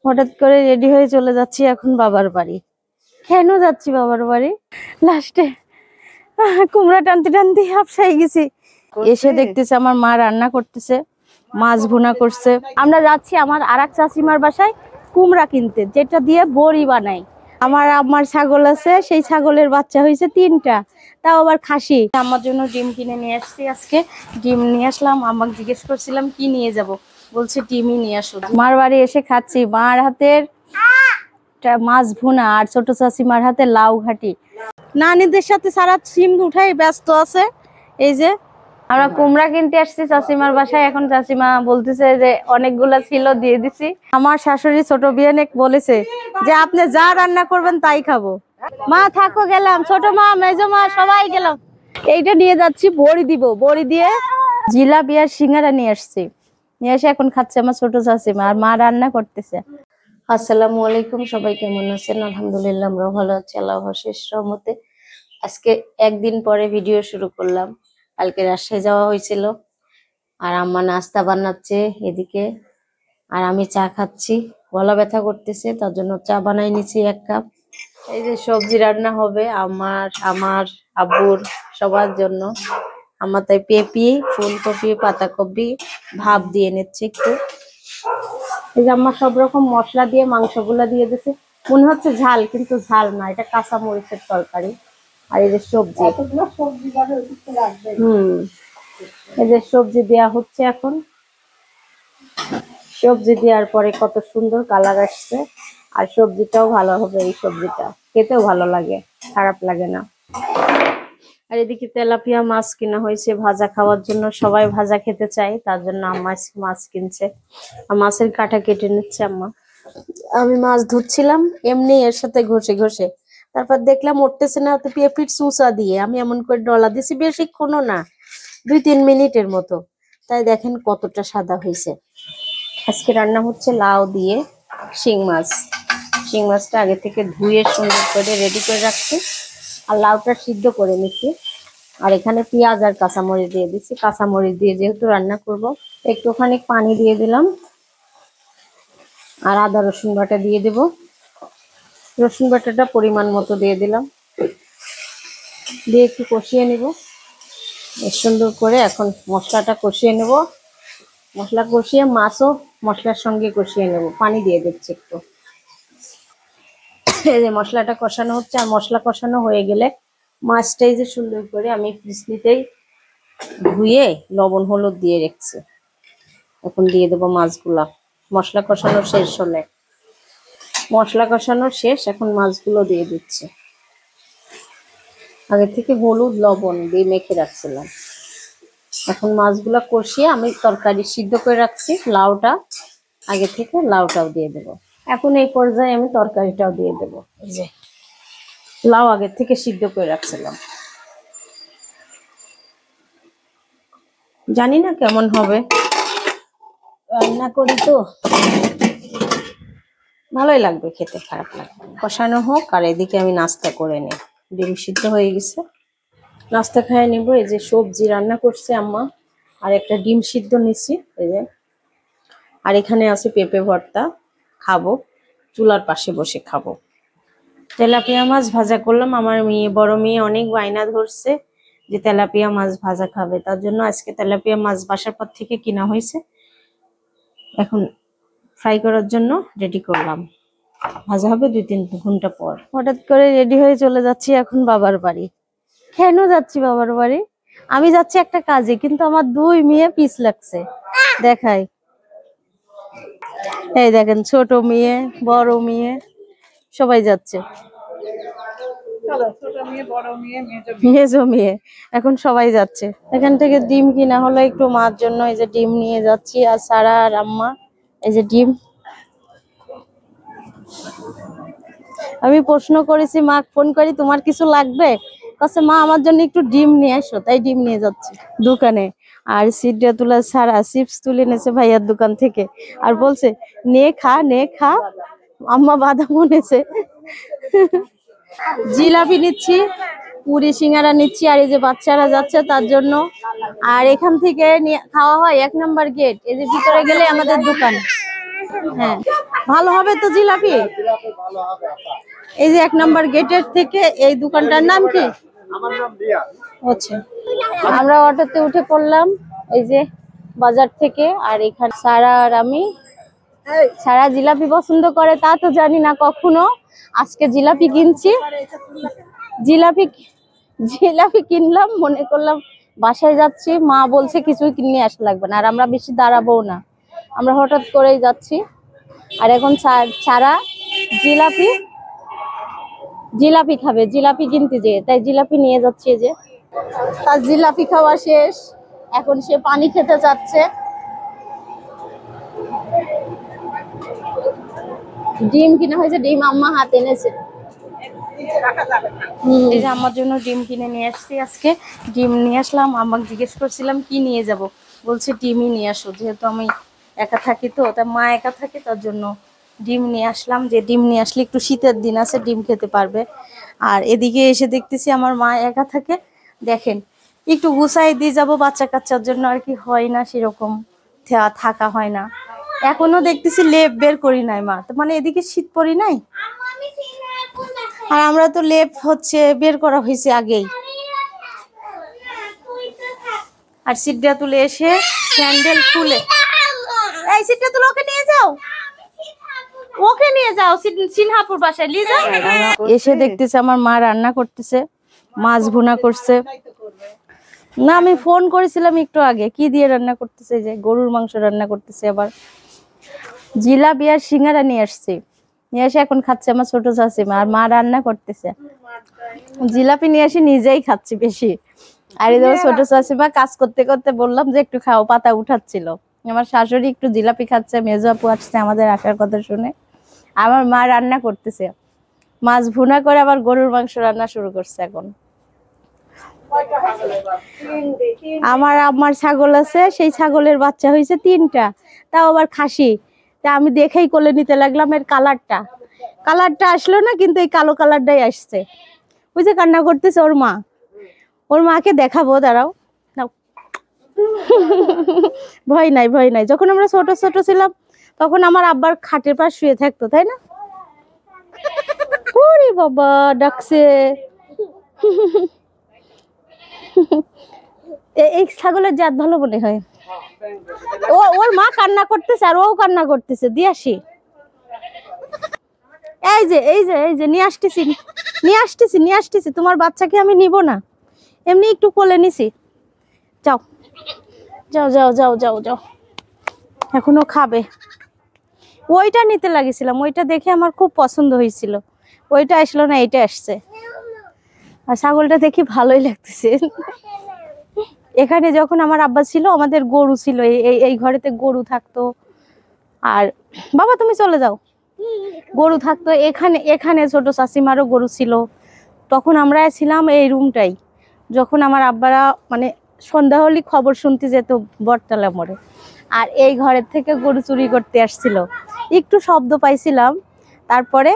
হঠাৎ করে রেডি হয়ে চলে যাচ্ছি এখন বাবার বাড়ি। কেন যাচ্ছি বাবার বাড়ি? লাস্টে কুমড়া টানতে টানতে হাফসাই গেছি। এসে দেখতেছে আমার মা রান্না করতেছে, মাছ ভুনা করছে। আমরা যাচ্ছি আমার আরেক চাচিমার বাসায় কুমড়া কিনতে, যেটা দিয়ে বড়ি বানাই। আমার ছাগল আছে, সেই ছাগলের বাচ্চা হয়েছে 3টা, তাও আবার খাসি। আমার জন্য ডিম কিনে নিয়ে আসছি। আজকে ডিম নিয়ে আসলাম। আমাকে জিজ্ঞেস করছিলাম কি নিয়ে যাব, বলছে ডিমই নিয়ে আসো। মার বাড়ি এসে খাচ্ছি মার হাতের মাছ ভুনা আর ছোট চাচিমার হাতে লাউ ঘাটি। নানিদের সাথে সারা সিম উঠাই ব্যস্ত আছে। এই যে আমরা কুমড়া কিনতে আসছি চাচিমার বাসায়। এখন চাচিমা বলতেছে যে অনেকগুলা ছিল, দিয়ে দিছি। আমার শাশুড়ি ছোট বিয়ানেক বলেছে যে আপনি যা রান্না করবেন তাই খাবো। মা থাকো, গেলাম। ছোট মা, মেজো মা সবাই গেলাম। এইটা নিয়ে যাচ্ছি, বড়ি দিব। বড়ি দিয়ে জিলাপি আর সিঙ্গারা নিয়ে আসছি। নিয়ে এসে এখন খাচ্ছে আমার ছোট চাচিমা, আর মা রান্না করতেছে। আসসালামু আলাইকুম, সবাই কেমন আছেন? আলহামদুলিল্লাহ আমরা ভালো আছি আল্লাহর শেষ রহমতে। আজকে একদিন পরে ভিডিও শুরু করলাম। কালকে রাজশাহী যাওয়া হয়েছিল, আর আম্মা নাস্তা বানাচ্ছে এদিকে, আর আমি চা খাচ্ছি। গলা ব্যথা করতেছে, তার জন্য চা বানাই নিচ্ছি 1 কাপ। এই যে সবজি রান্না হবে আমার আব্বুর সবার জন্য। আমার তাই পেঁপে, ফুলকপি, পাতাকপি ভাপ দিয়ে নিচ্ছে একটু। এই যে আম্মা সব রকম মশলা দিয়ে মাংসগুলা দিয়ে দিছে। মনে হচ্ছে ঝাল, কিন্তু ঝাল না, এটা কাঁচা মরিচের তরকারি। আর এই যে সবজি, এই যে সবজি দেয়া হচ্ছে এখন। সবজি দেওয়ার পরে কত সুন্দর কালার আসছে, আর সবজিটাও ভালো হবে। এই সবজিটা খেতেও ভালো লাগে, খারাপ লাগে না। আর এদিকে তেলাপিয়া মাছ কিনা হয়েছে ভাজা খাওয়ার জন্য। সবাই ভাজা খেতে চায়, তার জন্য আম্মা মাছ কিনছে। আর মাছের কাঁটা কেটে নিচ্ছে আম্মা। আমি মাছ ধুচ্ছিলাম এমনি এর সাথে ঘষে ঘষে, তারপর দেখলাম উঠতেছে না, তো পেঁপির চুচা দিয়ে আমি এমন করে ডলা দিছি। বেশিক্ষণও না, 2-3 মিনিটের মতো। তাই দেখেন কতটা সাদা হয়েছে। আজকে রান্না হচ্ছে লাউ দিয়ে শিং মাছ। শিং মাছটা আগে থেকে ধুয়ে সুন্দর করে রেডি করে রাখছি, আর লাউটা সিদ্ধ করে নিচ্ছি। আর এখানে পেঁয়াজ আর কাঁচামরিচ দিয়ে দিচ্ছি। কাঁচামরিচ দিয়ে যেহেতু রান্না করব, একটুখানি পানি দিয়ে দিলাম, আর আদা রসুন বাটা দিয়ে দেব। রসুন বাটাটা পরিমাণ মতো দিয়ে দিলাম, দিয়ে একটু কষিয়ে নিব সুন্দর করে। এখন মশলাটা কষিয়ে নেব। মশলা কষিয়ে মাছও মশলার সঙ্গে কষিয়ে নেব। পানি দিয়ে দিচ্ছি একটু। এই যে মশলাটা কষানো হচ্ছে, আর মশলা কষানো হয়ে গেলে মাছটাই যে সুন্দর করে আমি ফ্রিজনিতেই ধুয়ে লবণ হলুদ দিয়ে রেখেছি। এখন দিয়ে দেবো মাছগুলা। মশলা কষানো শেষ হলে, মশলা কষানো শেষ, এখন মাছগুলো দিয়ে দিচ্ছি। আগে থেকে হলুদ লবণ দিয়ে মেখে রাখছিলাম। এখন মাছগুলা কষিয়ে আমি তরকারি সিদ্ধ করে রাখছি। লাউটা আগে থেকে, লাউটাও দিয়ে দেবো। এখন এই পর্যায়ে আমি তরকারিটাও দিয়ে দেবো। এই যে লাউ আগে থেকে সিদ্ধ করে রাখছিলাম। জানি না কেমন হবে, রান্না করি তো ভালোই লাগবে খেতে, খারাপ লাগবে। কষানো হোক, আর এদিকে আমি নাস্তা করে নিই। ডিম সিদ্ধ হয়ে গেছে, নাস্তা খাইয়ে নিব। এই যে সবজি রান্না করছে আম্মা, আর একটা ডিম সিদ্ধ নিচ্ছি। এই যে, আর এখানে আছে পেঁপে ভর্তা, খাবো চুলার পাশে বসে খাবো। তেলাপিয়া মাছ ভাজা করলাম। আমার বড় মেয়ে অনেক বায়না ধরছে যে তেলাপিয়া মাছ ভাজা খাবে, তার জন্য আজকে তেলাপিয়া মাছ বাসার পর থেকে কিনা হয়েছে। এখন ফ্রাই করার জন্য রেডি করলাম, ভাজা হবে 2-3 ঘন্টা পর। হঠাৎ করে রেডি হয়ে চলে যাচ্ছি এখন বাবার বাড়ি। কেন যাচ্ছি বাবার বাড়ি? আমি যাচ্ছি একটা কাজে, কিন্তু আমার 2 মেয়ে পিছ লাগছে। দেখাই, এই দেখেন ছোট মেয়ে, বড় মেয়ে সবাই যাচ্ছে। মেজো মেয়ে, এখন সবাই যাচ্ছে। এখান থেকে ডিম কিনা হলো একটু মার জন্য। এই যে ডিম নিয়ে যাচ্ছি, আর সারা আর আম্মা। এই যে ডিম। আমি প্রশ্ন করেছি, মা ফোন করি তোমার কিছু লাগবে, কাছে মা আমার জন্য একটু ডিম নিয়ে আসো। তাই ডিম নিয়ে যাচ্ছি দোকানে। আর সিডা তুলা সারা চিপস তুলে এনেছে ভাইয়ার দোকান থেকে, আর বলছে নে খা নে খা। আম্মা বাদাম এনেছে। জিলাপি নিচ্ছি, পুরি সিঙ্গারা নিচ্ছি। আর এই যে বাচ্চারা যাচ্ছে তার জন্য। আর এখান থেকে খাওয়া হয় 1 নম্বর গেট। এই যে ভিতরে গেলে আমাদের দোকান। হ্যাঁ, ভালো হবে তো জিলাপি। এই যে 1 নম্বর গেটের থেকে এই দোকানটার নাম কি? আচ্ছা, আমরা অটোতে উঠে পড়লাম এই যে বাজার থেকে। আর এখানে সারা আর আমি, সারা জিলাপি পছন্দ করে তা তো জানি না, কখনো আজকে জিলাপি কিনছি। জিলাপি জিলাপি কিনলাম, মনে করলাম বাসায় যাচ্ছি, মা বলছে কিছুই কিনে আসা লাগবে না, আর আমরা বেশি দাঁড়াবো না, আমরা হঠাৎ করেই যাচ্ছি। আর এখন সারা জিলাপি জিলাপি খাবে, জিলাপি কিনতে যেয়ে তাই জিলাপি নিয়ে যাচ্ছে। যে তার জিলাপি খাওয়া শেষ, এখন সে পানি খেতে চাচ্ছে। ডিম কিনা হয়েছে, ডিম আম্মা হাতে এনেছে। এই যে আমার জন্য ডিম কিনে নিয়ে আসছি আজকে। ডিম নিয়ে আসলাম, আমাকে জিজ্ঞেস করছিলাম কি নিয়ে যাব, বলছে ডিমই নিয়ে আসো, যেহেতু আমি একা থাকি তো, তা মা একা থাকে, তার জন্য ডিম নিয়ে আসলাম। যে ডিম নিয়ে আসলে একটু শীতের দিন আছে, ডিম খেতে পারবে। আর এদিকে এসে দেখতেছি আমার মা একা থাকে, দেখেন একটু গুছাই দিয়ে যাব বাচ্চা কাচ্চার জন্য, আর কি হয় না সেরকম থাকা হয় না। এখনো দেখতেছি লেপ বের করি নাই মা, তো মানে এদিকে শীত পড়ি নাই, আর আমরা তো লেপ হচ্ছে বের করা হয়েছে আগেই। আর সিটটা তুলে এসে স্যান্ডেল খুলে, এই সিটটা তুলে ওকে নিয়ে যাও, ওকে নিয়ে যাও সিনহাপুর বাসায় নিয়ে যাও। এসে দেখতেছে আমার মা রান্না করতেছে, মাছ ভুনা করছে। না, আমি ফোন করেছিলাম একটু আগে, কি দিয়ে রান্না করতেছে, যে গরুর মাংস রান্না করতেছে। আবার জিলাপি আর সিঙ্গারা নিয়ে আসছে, নিয়ে এসে এখন খাচ্ছে আমার ছোট চাচিমা, আর মা রান্না করতেছে। জিলাপি নিয়ে এসে নিজেই খাচ্ছি বেশি। আর এই ছোট চাচিমা কাজ করতে করতে বললাম যে একটু খাও, পাতা উঠাচ্ছিল। আমার শাশুড়ি একটু জিলাপি খাচ্ছে, মেজো আপু আসছে আমাদের আসার কথা শুনে। আমার মা রান্না করতেছে, মাছ ভুনা করে আবার গরুর মাংস রান্না শুরু করছে এখন। আমার ছাগল আছে, সেই ছাগলের বাচ্চা হয়েছে 3টা, তাও আবার খাসি। তা আমি দেখেই কোলে নিতে লাগলাম, এর কালারটা আসলো না, কিন্তু এই কালো কালারটাই আসছে। ওই যে কান্না করতেছে ওর মাকে দেখাবো, দাঁড়াও। ভয় নাই। যখন আমরা ছোট ছিলাম তখন আমার আব্বার খাটের পাশ শুয়ে থাকতো, তাই না? ওরে বাবা, ডাকছে। এই ছাগলের জাত ভালো মনে হয়। ওর মা কান্না করতেছে আর ও কান্না করতেছে, দিয়ে আসি। এই যে নিয়ে আসতেছি, তোমার বাচ্চাকে আমি নিব না, এমনি একটু কোলে নিছি। যাও, এখনো খাবে। ওইটা নিতে লাগেছিলাম, ওইটা দেখে আমার খুব পছন্দ হয়েছিল, ওইটা আসলো না, এইটা আসছে। আর ছাগলটা দেখি ভালোই লাগতেছে। এখানে যখন আমার আব্বা ছিল, আমাদের গরু ছিল, এই ঘরেতে গরু থাকতো। আর বাবা তুমি চলে যাও, গরু থাকতো এখানে ছোট চাচিমারও গরু ছিল। তখন আমরা ছিলাম এই রুমটাই। যখন আমার আব্বারা মানে সন্ধ্যা হলে খবর শুনতে যেত বটতলা মোড়ে, আর এই ঘরের থেকে গরু চুরি করতে আসছিল। একটু শব্দ পাইছিলাম, তারপরে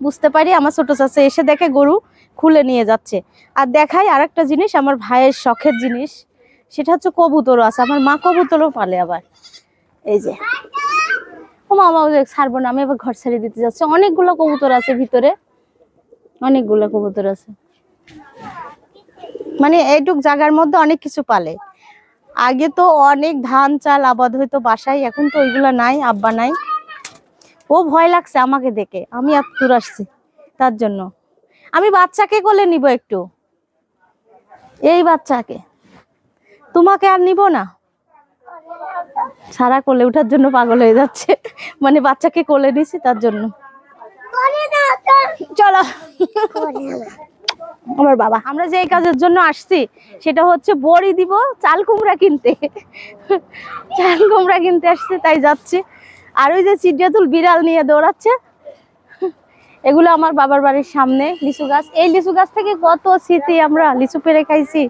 বুঝতে পারি আমার ছোট চাচা এসে দেখে গরু খুলে নিয়ে যাচ্ছে। আর দেখাই আরেকটা জিনিস, আমার ভাইয়ের শখের জিনিস, সেটা হচ্ছে কবুতরও আছে। আমার মা কবুতরও পালে আবার। এই যে ও মামা ছাড়বো না, আমি আবার ঘর ছেড়ে দিতে যাচ্ছি। অনেকগুলো কবুতর আছে ভিতরে, অনেকগুলো কবুতর আছে, মানে এইটুক জায়গার মধ্যে অনেক কিছু পালে। আগে তো অনেক ধান চাল আবাদ হইতো বাসায়, এখন তো ওইগুলা নাই, আব্বা নাই। ও ভয় লাগছে আমাকে দেখে, আমি আত্মুর আসছি, তার জন্য আমি বাচ্চাকে কোলে নিব একটু, এই বাচ্চাকে, তোমাকে আর নিব না। সারা কোলে উঠার জন্য পাগল হয়ে যাচ্ছে, মানে বাচ্চাকে কোলে নিছি তার জন্য। চলো আমার বাবা, আমরা যে কাজের জন্য আসছি সেটা হচ্ছে বড়ি দিব চাল কুমড়া কিনতে। চাল কুমড়া কিনতে আসছি, তাই যাচ্ছি। আর ওই যে চিড়িয়াতুল বিড়াল নিয়ে দৌড়াচ্ছে, এগুলো আমার বাবার বাড়ির সামনে লিচু গাছ। এই লিচু গাছ থেকে কত স্মৃতি, আমরা লিচু পেরে খাইছি।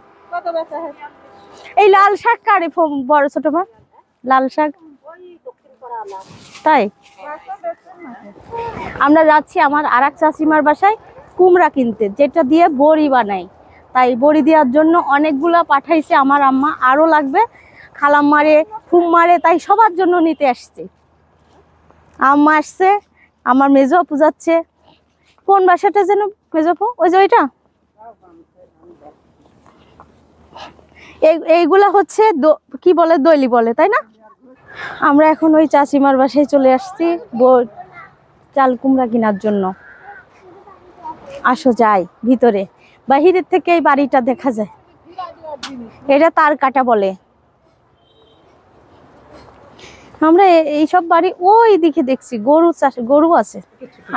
এই লাল শাক কারে বড় ছোট মা, লাল শাক তাই। আমরা যাচ্ছি আমার আরেক চাচিমার বাসায় কুমড়া কিনতে, যেটা দিয়ে বড়ি বানাই। তাই বড়ি দেওয়ার জন্য অনেকগুলা পাঠাইছে আমার আম্মা, আরো লাগবে, খালাম্মারে ফুম্মারে, তাই সবার জন্য নিতে আসছি। আম্মা আসছে, আমার মেজো আপু যাচ্ছে। কোন বাসাটা যেন মেজো আপু? ওই যে ওইটা। এইগুলা হচ্ছে কি বলে, দইলি বলে, তাই না? আমরা এখন ওই চাচিমার বাসায় চলে আসছি চাল কুমড়া কেনার জন্য। আসো যাই ভিতরে, বাহিরের থেকে এই বাড়িটা দেখা যায়। এটা তার কাটা বলে। আমরা এইসব বাড়ি ওই দিকে দেখছি গরু আছে।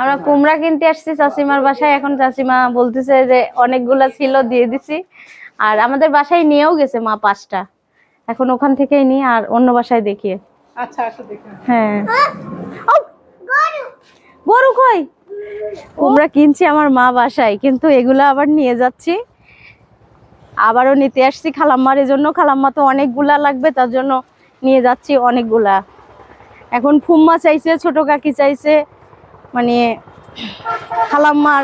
আমরা কুমড়া কিনতে আসছি চাচিমার বাসায়। এখন চাচিমা বলতেছে যে অনেকগুলা ছিল, দিয়ে দিছি। আর আমাদের বাসায় নিয়েও গেছে মা 5টা। এখন ওখান থেকেই নিই আর অন্য বাসায় দেখিয়ে। আচ্ছা আচ্ছা দেখুন। হ্যাঁ, গরু কই? কুমড়া কিনছি আমার মা বাসায়, কিন্তু এগুলা আবার নিয়ে যাচ্ছি, আবারও নিতে আসছি খালাম্মার জন্য। খালাম্মা তো অনেকগুলা লাগবে, তার জন্য নিয়ে যাচ্ছি অনেকগুলা। এখন ফুম্মা চাইছে, ছোট কাকি চাইছে, মানে খালাম্মার,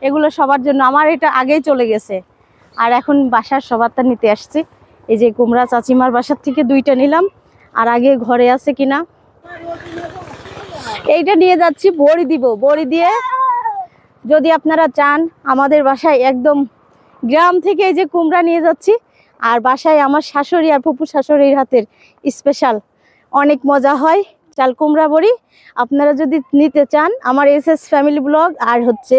এগুলো সবার জন্য। আমার এটা আগেই চলে গেছে, আর এখন বাসার সবারটা নিতে আসছি। এই যে কুমড়া চাচিমার বাসার থেকে 2টা নিলাম, আর আগে ঘরে আছে কিনা এইটা নিয়ে যাচ্ছি। বড়ি দিব, বড়ি দিয়ে যদি আপনারা চান আমাদের বাসায় একদম গ্রাম থেকে এই যে কুমড়া নিয়ে যাচ্ছি। আর বাসায় আমার শাশুড়ি আর ফুপু শাশুড়ির হাতের স্পেশাল অনেক মজা হয় চাল কুমড়া বড়ি। আপনারা যদি নিতে চান আমার এসএস ফ্যামিলি ব্লগ আর হচ্ছে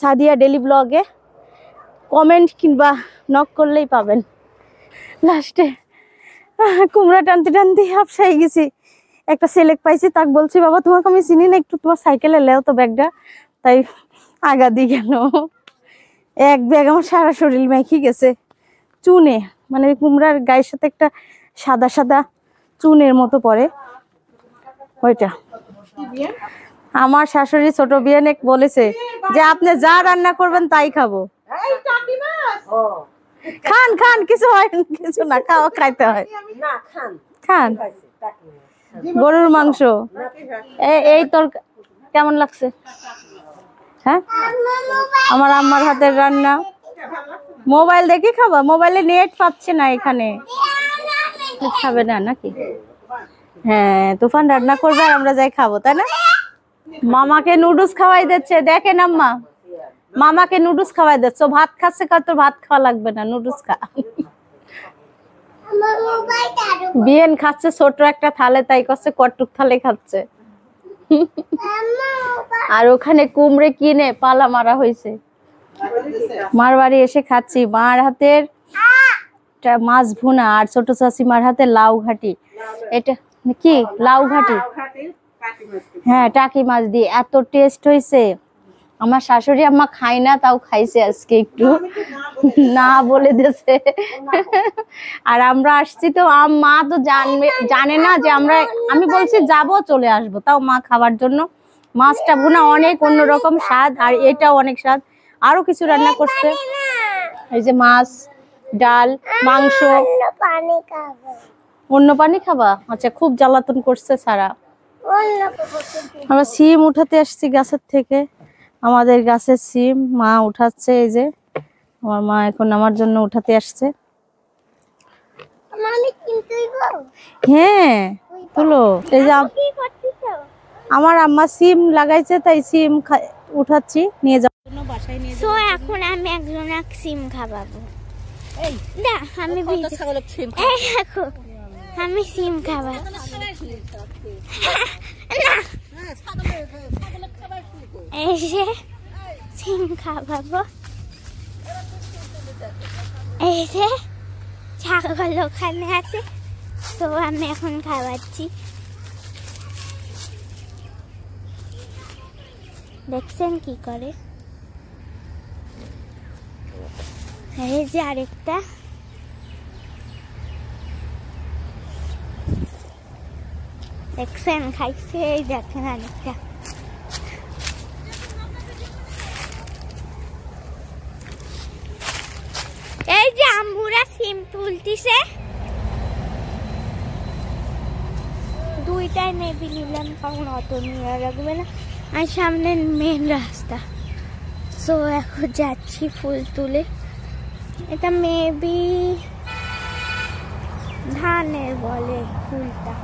সাদিয়া ডেলি ব্লগে কমেন্ট কিংবা নক করলেই পাবেন। লাস্টে কুমড়া টানতে টানতে হাফসাই গেছি। একটা ছেলে পাইছি, তাকে বলছি বাবা তোমাকে আমি চিনি না, একটু তোমার সাইকেলে লেও তো ব্যাগটা। তাই আগা দিয়ে গেল, এক ব্যাগ আমার সারা শরীর মেখে গেছে চুনে। মানে কুমড়ার গায়ের সাথে একটা সাদা সাদা চুনের মতো পড়ে ওইটা। আমার শাশুড়ি ছোট বিয়ানে বলেছে যে আপনি যা রান্না করবেন তাই খাবো। খান খান, কিছু হয় কিছু না, খাওয়া খাইতে হয়। খান গরুর মাংস। এই তোর কেমন লাগছে? হ্যাঁ, আমার আম্মার হাতের রান্না। মোবাইল দেখে খাবা? মোবাইলে নেট পাচ্ছে না এখানে, খাবে না নাকি? হ্যাঁ, তুফান রান্না করবে আর আমরা যাই খাবো, তাই না? মামাকে নুডলস খাওয়াই দিচ্ছে, দেখেন আম্মা মামাকে নুডলস খাওয়াই দিচ্ছে। ভাত খাচ্ছে, তোর ভাত খাওয়া লাগবে না, নুডলস খা। বিয়েন খাচ্ছে ছোট একটা থালে, তাই করছে কটুক থালে খাচ্ছে। আর ওখানে কুমড়ে কিনে পালা মারা হয়েছে। মার বাড়ি এসে খাচ্ছি মার হাতের মাছ ভুনা আর ছোট চাচিমার হাতে লাউ ঘাটি। এটা কি লাউ ঘাটি? হ্যাঁ, টাকি মাছ দিয়ে এত টেস্ট হয়েছে। আমার শাশুড়ি আম্মা খাই না, তাও খাইছে আজকে একটু, না বলে দিয়েছে। আর আমরা আসছি তো মা তো জানে না যে আমি বলছি যাবো চলে আসবো, তাও মা খাবার জন্য মাছটা ভুনা অনেক অন্যরকম স্বাদ, আর এটাও অনেক স্বাদ। আরো কিছু রান্না করছে, এই যে মাছ, ডাল, মাংস। অন্য পানি খাবা? আচ্ছা, খুব জ্বালাতন করছে সারা। আমরা সিম উঠাতে আসছি গাছের থেকে, আমাদের গাছের সিম মা উঠাচ্ছে। এই যে আমার মা এখন আমার জন্য উঠাতে আসছে। হ্যাঁ তুলো। এই যে আমার আম্মা সিম লাগাইছে, তাই সিম উঠাচ্ছি নিয়ে যাওয়ার জন্য বাসায় নিয়ে যাবো। এখন আমি একজন সিম খাওয়াবো। এই না, আমি ছাগলের সিম খাবো। আমি সিম খাওয়াবো না, এই যে সিম খাওয়াবো। এই যে ছাগল ওখানে আছে, তো আমি এখন খাওয়াচ্ছি। দেখছেন কি করে? এই যে আরেকটা। দেখছেন খাইছে? এই দেখেন আরেকটা। এই যে আম্মুরা সিম তুলতিছে, দুইটাই মেবি নিলাম, কারণ অত নিয়ে রাখবে না, আর সামনে মেন রাস্তা। সো এখন যাচ্ছি ফুল তুলে। এটা মেবি ধানের বলে ফুলটা।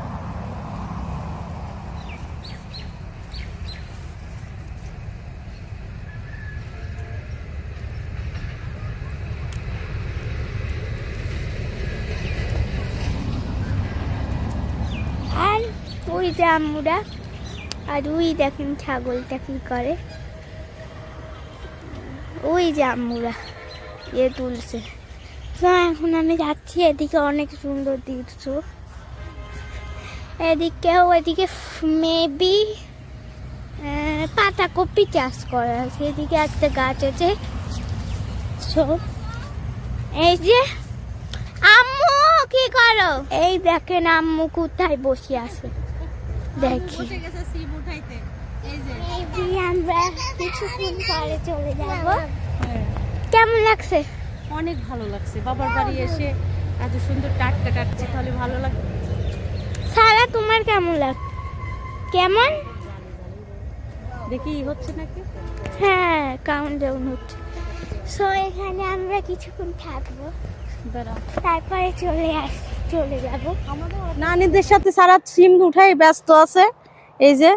ওই যে আম্মুরা, আর ওই দেখেন ছাগলটা কি করে, ওই যে আম্মুরা তুলছে। তো এখন আমি যাচ্ছি, এদিকে অনেক সুন্দর দৃশ্য, এদিকে মেবি পাতাকপি চাষ করা আছে, এদিকে একটা গাছ আছে। এই যে আম্মু কি করো, এই দেখেন আম্মু কোথায় বসে আছে দেখি। আমরা কিছুক্ষণ পরে চলে যাব। কেমন লাগছে? অনেক ভালো লাগছে, বাবার বাড়ি এসে এত সুন্দর টাটকা টাটছে, তাহলে ভালো লাগবে। সারা তোমার কেমন লাগ? কেমন দেখি হচ্ছে নাকি? হ্যাঁ, কাউন্টডাউন হচ্ছে। সো এখানে আমরা কিছুক্ষণ থাকবো, তারপরে চলে যাব। নানীদের সাথে সারা সিম উঠাই ব্যস্ত আছে, এই যে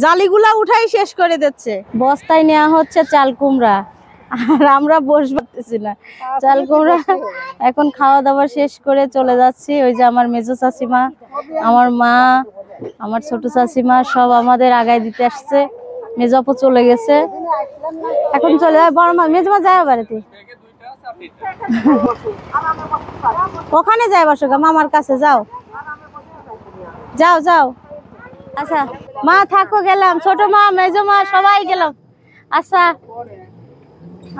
জালিগুলা উঠাই শেষ করে দিচ্ছে। বস্তায় নেওয়া হচ্ছে চাল কুমড়া, আর আমরা বসতে পারতেছি না। চাল কুমড়া এখন খাওয়া দাওয়া শেষ করে চলে যাচ্ছি। ওই যে আমার মেজো চাচিমা, আমার মা, আমার ছোট চাচিমা সব আমাদের আগায় দিতে আসছে। মেজো আপু চলে গেছে, এখন চলে যায় বড় মা। মেজো মা যায় বাড়িতে, ওখানে যাই বসো গা, মামার কাছে যাও যাও যাও। আচ্ছা মা থাকো, গেলাম। ছোট মা, মেজো মা সবাই গেলাম। আচ্ছা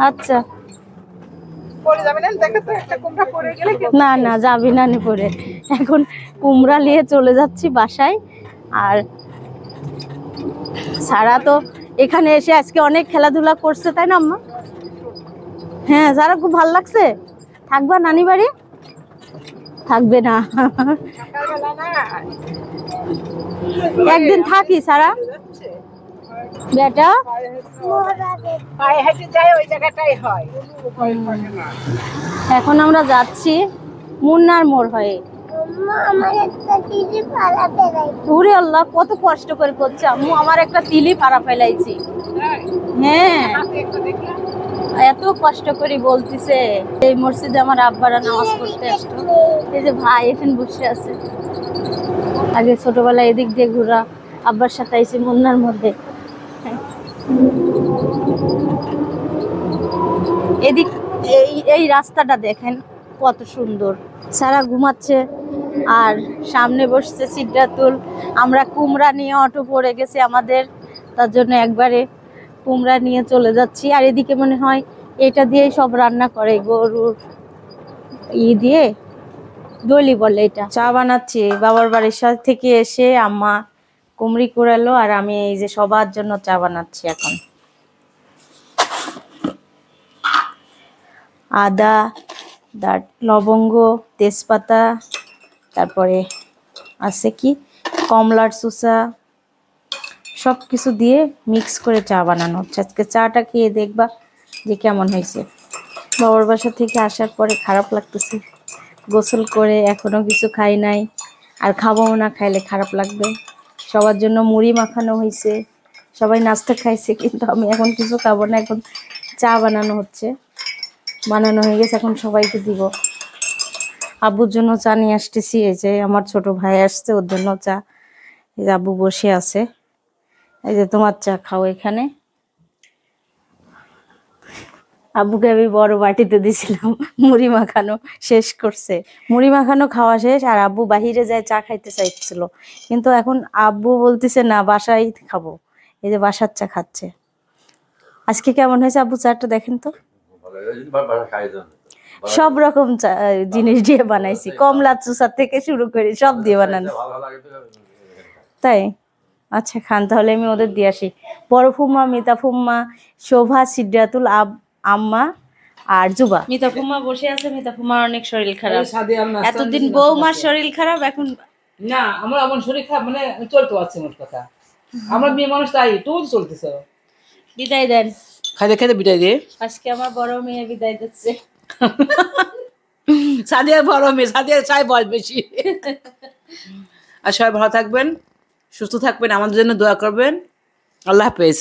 আচ্ছা, না না যাবি না পরে, এখন কুমড়া নিয়ে চলে যাচ্ছি বাসায়। আর সারা তো এখানে এসে আজকে অনেক খেলাধুলা করছে, তাই না আম্মা? হ্যাঁ, সারা খুব ভালো লাগছে। থাকবা নানি বাড়ি? থাকবে না, একদিন থাকি সারা বেটা। এখন আমরা যাচ্ছি মুন্নার মোড় হয়ে। ওরে আল্লাহ, কত কষ্ট করে করছে আম্মু, আমার একটা তিলি পাড়া ফেলাইছি। হ্যাঁ, এত কষ্ট করে বলতেছে। এই মসজিদে আমার আব্বারা নামাজ পড়তে আসতো, এই যে ভাই এখানে বসে আছে। আগে ছোটবেলায় এদিক দিয়ে ঘোরা, আব্বার সাথে আইছি মুন্নার মধ্যে। এদিক এই রাস্তাটা দেখেন কত সুন্দর। সারা ঘুমাচ্ছে আর সামনে বসছে সিদ্ধাতুল। আমরা কুমড়া নিয়ে অটো পড়ে গেছে আমাদের, তার জন্য একবারে কুমড়া নিয়ে চলে যাচ্ছি। আর এদিকে মনে হয় এটা দিয়েই সব রান্না করে, গরুর দিয়ে দলি বলে এটা। চা বানাচ্ছি বাবার বাড়ির সাথে থেকে এসে, আম্মা কুমড়ি কুড়ালো আর আমি এই যে সবার জন্য চা বানাচ্ছি। এখন আদা, লবঙ্গ, তেজপাতা, তারপরে আছে কি কমলার চুষা, সব কিছু দিয়ে মিক্স করে চা বানানো হচ্ছে। আজকে চাটা খেয়ে দেখবা যে কেমন হয়েছে। বাবার বাসা থেকে আসার পরে খারাপ লাগতেছে, গোসল করে এখনো কিছু খাই নাই, আর খাবো না, খাইলে খারাপ লাগবে। সবার জন্য মুড়ি মাখানো হয়েছে, সবাই নাস্তা খাইছে, কিন্তু আমি এখন কিছু খাবো না। এখন চা বানানো হচ্ছে, বানানো হয়ে গেছে, এখন সবাইকে দিব। আব্বুর জন্য চা নিয়ে আসতেছি, এই যে আমার ছোট ভাই আসছে, ওর জন্য চা। এই যে আব্বু বসে আছে, এই যে তোমার চা খাও এখানে। আব্বুকে আমি বড় বাটিতে দিছিলাম, মুড়ি মাখানো শেষ করছে। মুড়ি মাখানো খাওয়া শেষ, আর আব্বু বাহিরে যায় চা খাইতে চাইছিল, কিন্তু এখন আব্বু বলতেছে না, বাসায় খাবো। এই যে বাসার চা খাচ্ছে। আজকে কেমন হয়েছে আব্বু চাটা দেখেন তো। সব রকম জিনিস দিয়ে বানাইছি, কমলা চুষা থেকে শুরু করে সব দিয়ে বানানো। তাই আচ্ছা খান, তাহলে আমি ওদের দিয়ে আসি। বড় ফুম্মা, মিতা ফুম্মা, শোভা, সিদ্ধাতুল, আম্মা আর জুবা। মিতা ফুম্মা বসে আছে, মিতা ফুম্মার অনেক শরীর খারাপ। এতদিন বৌমার শরীর খারাপ, এখন না আমার শরীর খারাপ, মানে চলতে পারছি। মোট কথা আমার মেয়ে মানুষ, তাই তো চলতেছে। বিদায় দেন, খাইতে খাইতে বিদায় দিয়ে। আজকে আমার বড় মেয়ে বিদায় দিচ্ছে। সাদিয়ার বড় মেয়ে, সাদিয়ার চাই বয়স বেশি। আর সবাই ভালো থাকবেন, সুস্থ থাকবেন, আমাদের জন্য দোয়া করবেন। আল্লাহ হাফেজ।